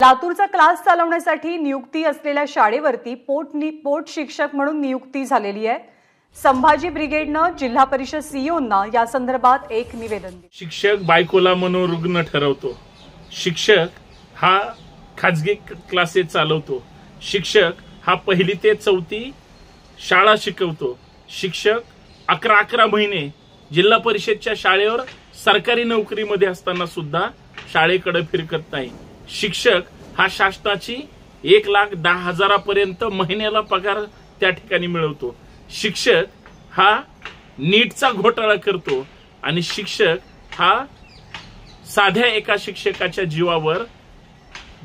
लातूरचा क्लास चालवण्यासाठी नियुक्ती असलेल्या शाळेवरती पोट शिक्षक म्हणून नियुक्ती झालेली आहे। संभाजी ब्रिगेडनं जिल्हा परिषद सीईओंना या संदर्भात एक निवेदन दिले। शिक्षक बायकोला मनोरुग्ण ठरवतो, शिक्षक हा खाजगी क्लासेस चालवतो, शिक्षक हा 1ली ते 4थी शाळा शिकवतो, शिक्षक 11 महिने जिल्हा परिषदच्या शाळेवर सरकारी नोकरीमध्ये असताना सुद्धा शाळेकडे फिरकत नाही। शिक्षक हा शासनाची 1,10,000 पर्यंत महिन्याला पगार त्या ठिकाणी मिळवतो। शिक्षक हा नीटचा घोटाळा करतो आणि शिक्षक हा साध्या एका शिक्षकाच्या जीवावर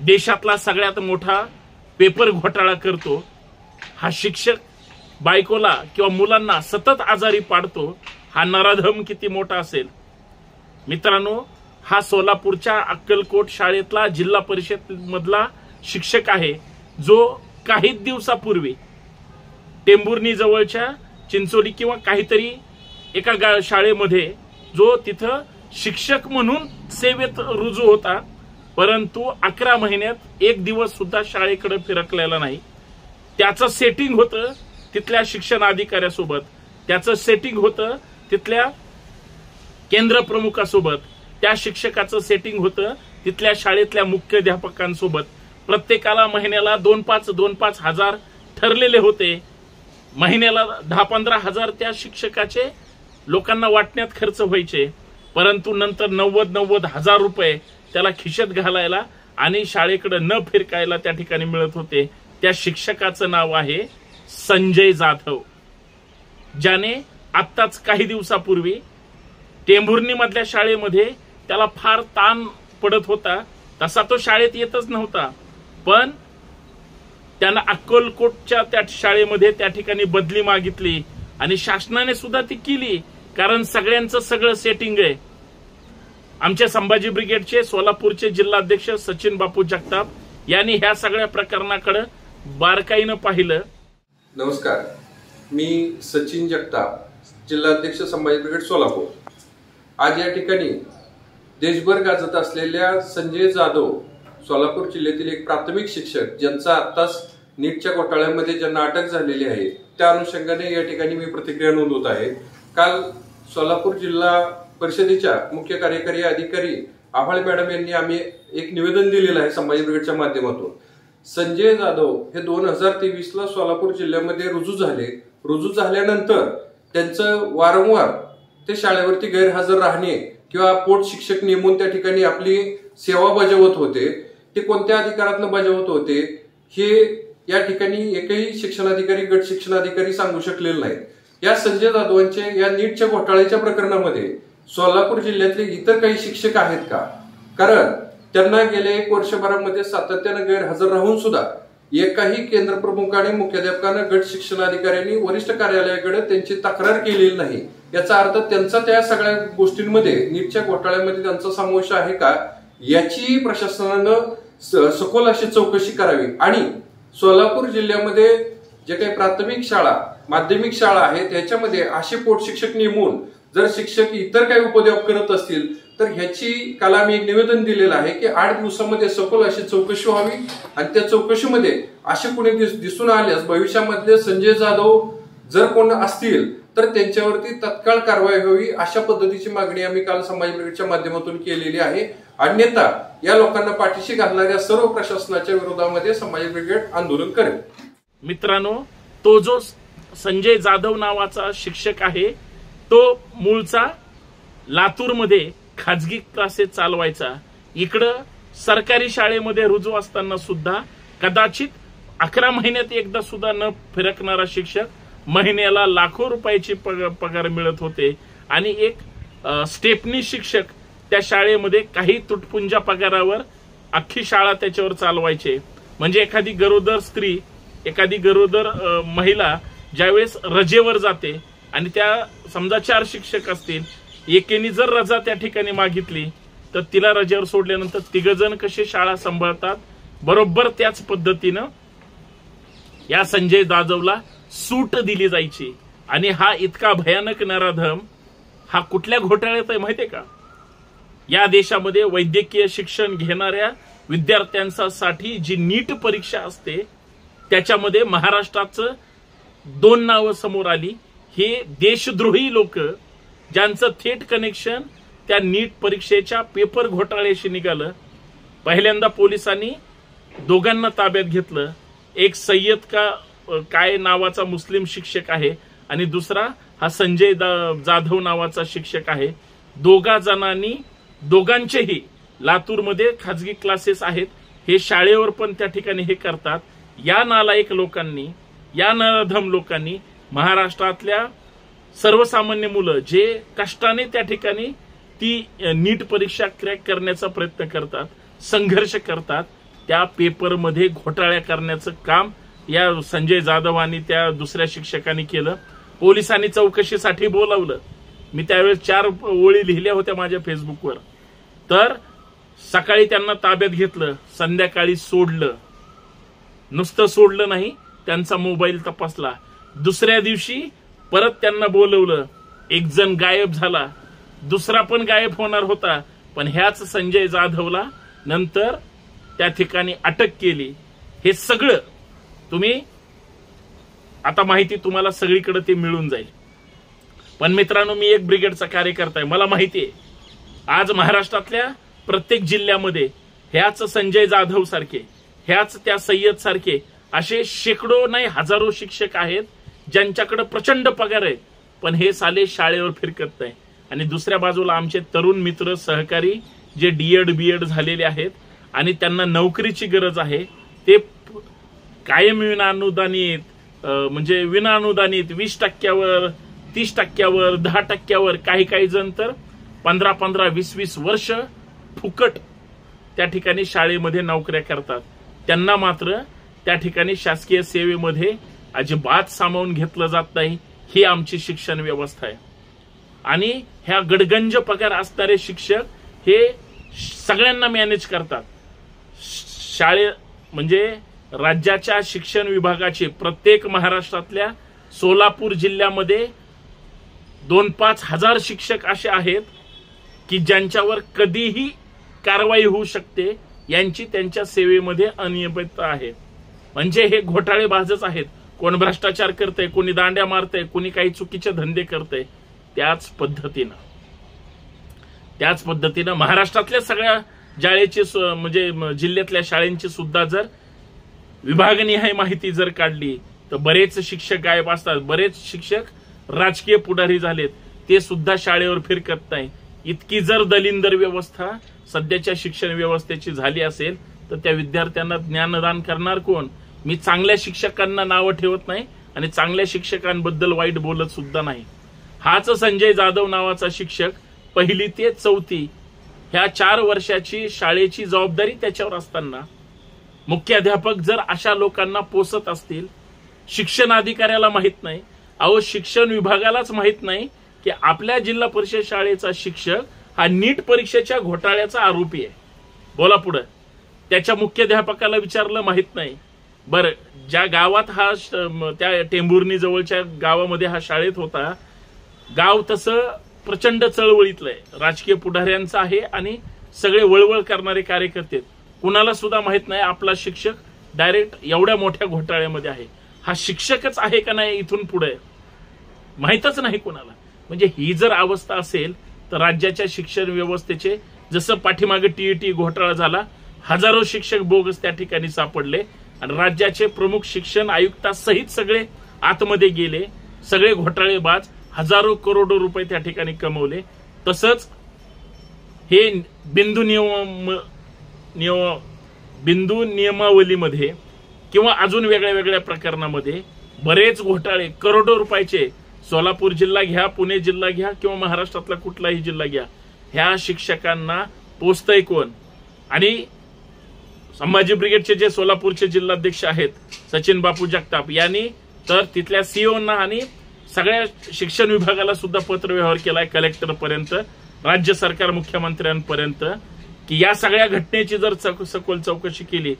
देशातला सगळ्यात मोठा पेपर घोटाळा करतो। हा शिक्षक बायकोला किंवा मुलांना सतत आजारी पाडतो। हा नराधम किती मोठा असेल मित्रांनो। हा सोलापूरच्या अक्कलकोट शाळेतला जिल्हा परिषद मधला शिक्षक आहे, जो काही दिवसापूर्वी टेंभुर्णी जवळच्या चिंचोली किंवा काहीतरी एका शाळेमध्ये जो तिथं शिक्षक म्हणून सेवेत रुजू होता, परंतु 11 महिन्यात एक दिवस सुद्धा शाळेकडे फिरकलेला नाही। त्याचं सेटिंग होतं तिथल्या शिक्षण अधिकाऱ्यासोबत, त्याचं सेटिंग होतं तिथल्या केंद्र प्रमुखासोबत, त्या शिक्षकाचं सेटिंग होतं तिथल्या शाळेतल्या मुख्याध्यापकांसोबत। प्रत्येकाला महिन्याला 2-5 हजार ठरलेले होते। महिन्याला 10-15 हजार त्या शिक्षकाचे लोकांना वाटण्यात खर्च व्हायचे, परंतु नंतर 90 हजार रुपये त्याला खिशात घालायला आणि शाळेकडे न फिरकायला त्या ठिकाणी मिळत होते। त्या शिक्षकाचं नाव आहे संजय जाधव, ज्याने आत्ताच काही दिवसापूर्वी टेंभुर्णी मधल्या शाळेमध्ये त्याला फार ताण पडत होता, तसा तो शाळेत येतच नव्हता, पण त्यानं अक्कलकोटच्या त्या शाळेमध्ये त्या ठिकाणी बदली मागितली आणि शासनाने सुद्धा ती केली, कारण सगळ्यांचं सगळं सेटिंग आहे। आमच्या संभाजी ब्रिगेडचे सोलापूरचे जिल्हाध्यक्ष सचिन बापू जगताप यांनी ह्या सगळ्या प्रकरणाकडे बारकाईनं पाहिलं। नमस्कार, मी सचिन जगताप, जिल्हाध्यक्ष संभाजी ब्रिगेड सोलापूर। आज या ठिकाणी देशभर गाजत असलेल्या संजय जाधव, सोलापूर जिल्ह्यातील एक प्राथमिक शिक्षक ज्यांचा आत्ताच नीटच्या घोटाळ्यामध्ये ज्यांना अटक झालेली आहे, त्या अनुषंगाने या ठिकाणी मी प्रतिक्रिया नोंदवत आहे। काल सोलापूर जिल्हा परिषदेच्या मुख्य कार्यकारी अधिकारी आव्हाळे मॅडम यांनी आम्ही एक निवेदन दिलेलं आहे संभाजी ब्रिगेडच्या माध्यमातून। संजय जाधव हे 2023 ला सोलापूर जिल्ह्यामध्ये रुजू झाल्यानंतर त्यांचं वारंवार ते शाळेवरती गैरहजर राहणे किंवा पोट शिक्षक नेमून त्या ठिकाणी आपली सेवा बजावत होते, ते कोणत्या अधिकारातून बजावत होते हे या ठिकाणी एकही शिक्षणाधिकारी, गट शिक्षणाधिकारी सांगू शकलेले नाहीत। या संजय जाधवांच्या या नीटच्या घोटाळ्याच्या प्रकरणामध्ये सोलापूर जिल्ह्यातले इतर काही शिक्षक आहेत का? कारण त्यांना गेल्या 1 वर्षभरामध्ये सातत्यानं गैरहजर राहून सुद्धा एकाही केंद्र प्रमुखाने, मुख्याध्यापकानं, गट शिक्षणाधिकाऱ्यांनी वरिष्ठ कार्यालयाकडे त्यांची तक्रार केलेली नाही। याचा अर्थ त्यांचा त्या सगळ्या गोष्टींमध्ये, नीटच्या घोटाळ्यामध्ये त्यांचा समावेश आहे का, याची प्रशासनानं सखोल अशी चौकशी करावी आणि सोलापूर जिल्ह्यामध्ये जे काही प्राथमिक शाळा, माध्यमिक शाळा आहेत त्याच्यामध्ये असे पोट शिक्षक नेमून जर शिक्षक इतर काही उपद्व्याप करत असतील तर ह्याची काल आम्ही एक निवेदन दिलेलं आहे की 8 दिवसामध्ये सखोल अशी चौकशी व्हावी आणि त्या चौकशीमध्ये असे कोणी दिसून आल्यास भविष्यामधले संजय जाधव जर कोण असतील तर त्यांच्यावरती तत्काळ कारवाई व्हावी, अशा पद्धतीची मागणी आम्ही काल संभाजी ब्रिगेडच्या माध्यमातून केलेली आहे। अन्यथा या लोकांना पाठीशी घालणाऱ्या सर्व प्रशासनाच्या विरोधामध्ये संभाजी ब्रिगेड आंदोलन करेल। मित्रांनो, तो जो संजय जाधव नावाचा शिक्षक आहे, तो मूळचा लातूरमध्ये खाजगी क्लासेस चालवायचा, इकडं सरकारी शाळेमध्ये रुजू असताना सुद्धा कदाचित 11 महिन्यात एकदा सुद्धा न फिरकणारा शिक्षक महिन्याला लाखो रुपयाची पगार मिळत होते आणि एक स्टेपनी शिक्षक त्या शाळेमध्ये काही तुटपुंजा पगारावर अख्खी शाळा त्याच्यावर चालवायचे। म्हणजे एखादी गरोदर स्त्री, एखादी गरोदर महिला ज्यावेळेस रजेवर जाते आणि त्या समजा 4 शिक्षक असतील, एकेनी जर रजा त्या ठिकाणी मागितली तर तिला रजेवर सोडल्यानंतर 3 जण कसे शाळा सांभाळतात, बरोबर त्याच पद्धतीनं या संजय जाधवला सूट दिली जायची। आणि हा इतका भयानक नराधम हा कुठल्या घोटाळ्यात आहे माहितीये का? या देशामध्ये वैद्यकीय शिक्षण घेणाऱ्या विद्यार्थ्यांसाठी जी नीट परीक्षा असते त्याच्यामध्ये महाराष्ट्राचं 2 नावं समोर आली। हे देशद्रोही लोक ज्यांचं थेट कनेक्शन त्या नीट परीक्षेच्या पेपर घोटाळ्याशी निघालं। पहिल्यांदा पोलिसांनी दोघांना ताब्यात घेतलं। एक सय्यद काय नावाचा मुस्लिम शिक्षक आहे आणि दुसरा हा संजय जाधव नावाचा शिक्षक आहे। दोघा जणांनी दोघांचेही लातूरमध्ये खाजगी क्लासेस आहेत, हे शाळेवर पण त्या ठिकाणी हे करतात। या नालायक लोकांनी, या नराधम लोकांनी महाराष्ट्रातल्या सर्वसामान्य मुलं जे कष्टाने त्या ठिकाणी ती नीट परीक्षा क्रॅक करण्याचा प्रयत्न करतात, संघर्ष करतात, त्या पेपरमध्ये घोटाळ्या करण्याचं काम या संजय जाधव आणि त्या दुसऱ्या शिक्षकांनी केलं। पोलिसांनी चौकशीसाठी बोलावलं। मी त्यावेळेस 4 ओळी लिहिल्या होत्या माझ्या फेसबुकवर। तर सकाळी त्यांना ताब्यात घेतलं, संध्याकाळी सोडलं। नुसतं सोडलं नाही, त्यांचा मोबाईल तपासला। दुसऱ्या दिवशी परत त्यांना बोलवलं। एक जण गायब झाला, दुसरा पण गायब होणार होता, पण ह्याच संजय जाधवला नंतर त्या ठिकाणी अटक केली। हे सगळं तुम्ही आता माहिती तुम्हाला सगळीकडे ते मिळून जाईल। पण मित्रांनो, मी एक ब्रिगेडचा कार्यकर्ता आहे, मला माहिती आहे आज महाराष्ट्रातल्या प्रत्येक जिल्ह्यामध्ये ह्याच संजय जाधव सारखे, ह्याच त्या सय्यद सारखे असे शेकडो नाही हजारो शिक्षक आहेत ज्यांच्याकडे प्रचंड पगार आहे, पण हे साले शाळेवर फिरकत नाही। आणि दुसऱ्या बाजूला आमचे तरुण मित्र सहकारी जे डीएड बीएड झालेले आहेत आणि त्यांना नोकरीची गरज आहे, ते कायम विनाअनुदानित म्हणजे विनाअनुदानित 20%वर 30%वर 10%वर काही जण तर 15-15, 20-20 वर्ष फुकट त्या ठिकाणी शाळेमध्ये नोकऱ्या करतात। त्यांना मात्र त्या ठिकाणी शासकीय सेवेमध्ये अजिबात सामावून घेतलं जात नाही। ही आमची शिक्षण व्यवस्था आहे। आणि ह्या गडगंज पगार असणारे शिक्षक हे सगळ्यांना मॅनेज करतात। शाळे म्हणजे राज्याच्या शिक्षण विभागाचे प्रत्येक महाराष्ट्रातल्या सोलापूर जिल्ह्यामध्ये 2-5 हजार शिक्षक असे आहेत की ज्यांच्यावर कधीही कारवाई होऊ शकते, यांची त्यांच्या सेवेमध्ये अनियमितता आहे। म्हणजे हे घोटाळेबाजच आहेत। कोण भ्रष्टाचार करतंय, कोणी दांड्या मारतंय, कोणी काही चुकीचे धंदे करतंय। त्याच पद्धतीनं महाराष्ट्रातल्या सगळ्या शाळेची म्हणजे जिल्ह्यातल्या शाळांची सुद्धा जर विभागनिहाय माहिती जर काढली तर बरेच शिक्षक गायब असतात। बरेच शिक्षक राजकीय पुढारी झालेत, ते सुद्धा शाळेवर फिरकत नाही। इतकी जर दलिंदर व्यवस्था सध्याच्या शिक्षण व्यवस्थेची झाली असेल तर त्या विद्यार्थ्यांना ज्ञानदान करणार कोण? मी चांगल्या शिक्षकांना नावं ठेवत नाही आणि चांगल्या शिक्षकांबद्दल वाईट बोलत सुद्धा नाही। हाच संजय जाधव नावाचा शिक्षक 1ली ते 4थी ह्या 4 वर्षाची शाळेची जबाबदारी त्याच्यावर असताना मुख्याध्यापक जर अशा लोकांना पोसत असतील, शिक्षण अधिकाऱ्याला माहित नाही, अहो शिक्षण विभागालाच माहित नाही की आपल्या जिल्हा परिषद शाळेचा शिक्षक हा नीट परीक्षेच्या घोटाळ्याचा आरोपी आहे। बोला पुढे। त्याच्या मुख्याध्यापकाला विचारलं, माहित नाही। बरं, ज्या गावात हा त्या टेंभुर्णी जवळच्या गावामध्ये हा शाळेत होता, गाव तसं प्रचंड चळवळीतलं आहे, राजकीय पुढाऱ्यांचं आहे आणि सगळे वळवळ करणारे कार्यकर्ते। कुणाला सुद्धा माहित नाही आपला शिक्षक डायरेक्ट एवढ्या मोठ्या घोटाळ्यामध्ये आहे। हा शिक्षकच आहे का नाही इथून पुढे माहितच नाही कुणाला। म्हणजे ही जर अवस्था असेल तर राज्याच्या शिक्षण व्यवस्थेचे, जसं पाठीमागे टीईटी घोटाळा झाला, हजारो शिक्षक बोगस त्या ठिकाणी सापडले आणि राज्याचे प्रमुख शिक्षण आयुक्तासहित सगळे आतमध्ये गेले, सगळे घोटाळेबाज, हजारो करोडो रुपये त्या ठिकाणी कमवले। तसंच हे बिंदू नियमावलीमध्ये किंवा अजून वेगळ्या वेगळ्या प्रकरणामध्ये बरेच घोटाळे करोडो रुपयाचे, सोलापूर जिल्हा घ्या, पुणे जिल्हा घ्या किंवा महाराष्ट्रातला कुठलाही जिल्हा घ्या, ह्या शिक्षकांना पोचतंय कोण? आणि संभाजी ब्रिगेडचे जे सोलापूरचे जिल्हाध्यक्ष आहेत सचिन बापू जगताप यांनी तर तिथल्या सीओना आणि सगळ्या शिक्षण विभागाला सुद्धा पत्रव्यवहार केलाय कलेक्टरपर्यंत, राज्य सरकार मुख्यमंत्र्यांपर्यंत, की या सगळ्या घटनेची जर सखोल चौकशी केली,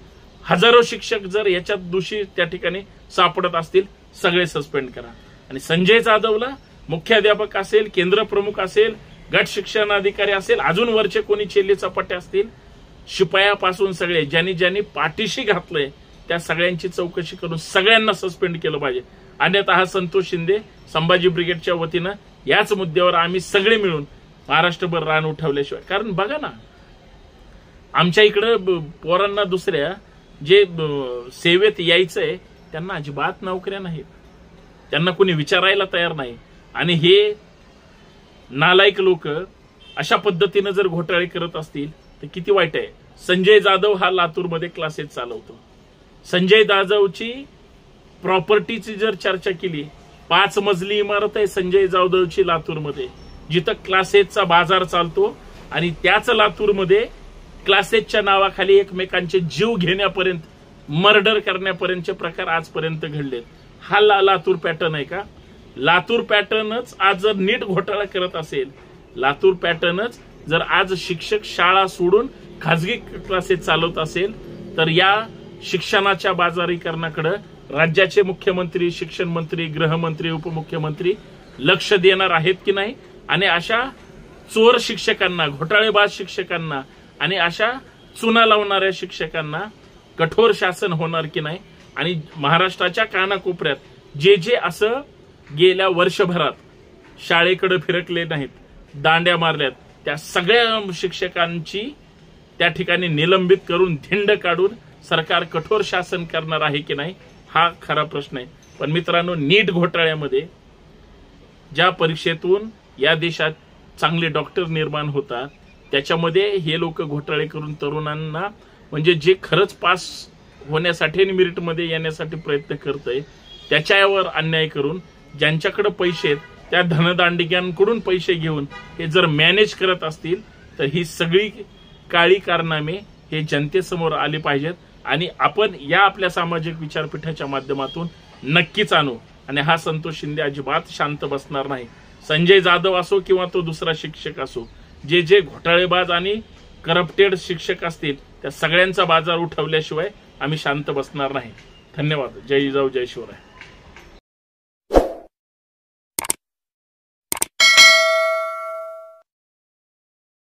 हजारो शिक्षक जर याच्यात दोषी त्या ठिकाणी सापडत असतील, सगळे सस्पेंड करा। आणि संजय जाधवला मुख्याध्यापक असेल, केंद्र प्रमुख असेल, गट शिक्षणाधिकारी असेल, अजून वरचे कोणी चेल्ले चपाटे असतील, शिपायापासून सगळे ज्यांनी ज्यांनी पाठीशी घातलंय त्या सगळ्यांची चौकशी करून सगळ्यांना सस्पेंड केलं पाहिजे. अन्यथा हा संतोष शिंदे संभाजी ब्रिगेडच्या वतीनं याच मुद्द्यावर आम्ही सगळे मिळून महाराष्ट्रभर रान उठवल्याशिवाय, कारण बघा ना आमच्या इकडं पोरांना दुसऱ्या जे सेवेत यायचंय त्यांना अजिबात नोकऱ्या नाहीत, त्यांना कोणी विचारायला तयार नाही. आणि हे नालायक लोक अशा पद्धतीनं जर घोटाळे करत असतील तर किती वाईट आहे. संजय जाधव हा लातूरमध्ये क्लासेस चालवतो. संजय जाधवची प्रॉपर्टीची जर चर्चा केली, 5 मजली इमारत आहे संजय जाधवची लातूरमध्ये, जिथं क्लासेसचा बाजार चालतो. आणि त्याच लातूरमध्ये क्लासेसच्या नावाखाली एकमेकांचे जीव घेण्यापर्यंत, मर्डर करण्यापर्यंतचे प्रकार आजपर्यंत घडलेत. हा लातूर पॅटर्न आहे का? लातूर पॅटर्नच आज जर नीट घोटाळा करत असेल, लातूर पॅटर्नच जर आज शिक्षक शाळा सोडून खाजगी क्लासेस चालवत असेल, तर या शिक्षणाच्या बाजारीकरणाकडे राज्याचे मुख्यमंत्री, शिक्षण मंत्री, गृहमंत्री, उपमुख्यमंत्री लक्ष देणार आहेत की नाही? आणि अशा चोर शिक्षकांना, घोटाळेबाज शिक्षकांना आणि अशा चुना लावणाऱ्या शिक्षकांना कठोर शासन होणार की नाही? आणि महाराष्ट्राच्या कानाकोपऱ्यात जे जे असं गेल्या वर्षभरात शाळेकडे फिरकले नाहीत, दांड्या मारल्यात, त्या सगळ्या शिक्षकांची त्या ठिकाणी निलंबित करून धिंड काढून सरकार कठोर शासन करणार आहे की नाही, हा खरा प्रश्न आहे. पण मित्रांनो, नीट घोटाळ्यामध्ये ज्या परीक्षेतून या देशात चांगले डॉक्टर निर्माण होतात, त्याच्यामध्ये हे लोक घोटाळे करून तरुणांना, म्हणजे जे खरंच पास होण्यासाठी आणि मेरिटमध्ये येण्यासाठी प्रयत्न करतंय त्याच्यावर अन्याय करून, ज्यांच्याकडे पैसे आहेत त्या धनदांडग्यांकडून पैसे घेऊन हे जर मॅनेज करत असतील, तर ही सगळी काळी कारनामे हे जनतेसमोर आले पाहिजेत. आणि आपण या आपल्या सामाजिक विचारपीठाच्या माध्यमातून नक्कीच आणू. आणि हा संतोष शिंदे अजिबात शांत बसणार नाही. संजय जाधव असो किंवा तो दुसरा शिक्षक असो, जे जे घोटाळेबाज आणि करप्टेड शिक्षक असतील त्या सगळ्यांचा बाजार उठवल्याशिवाय आम्ही शांत बसणार नाही. धन्यवाद. जय जिजाऊ, जय शिवराय.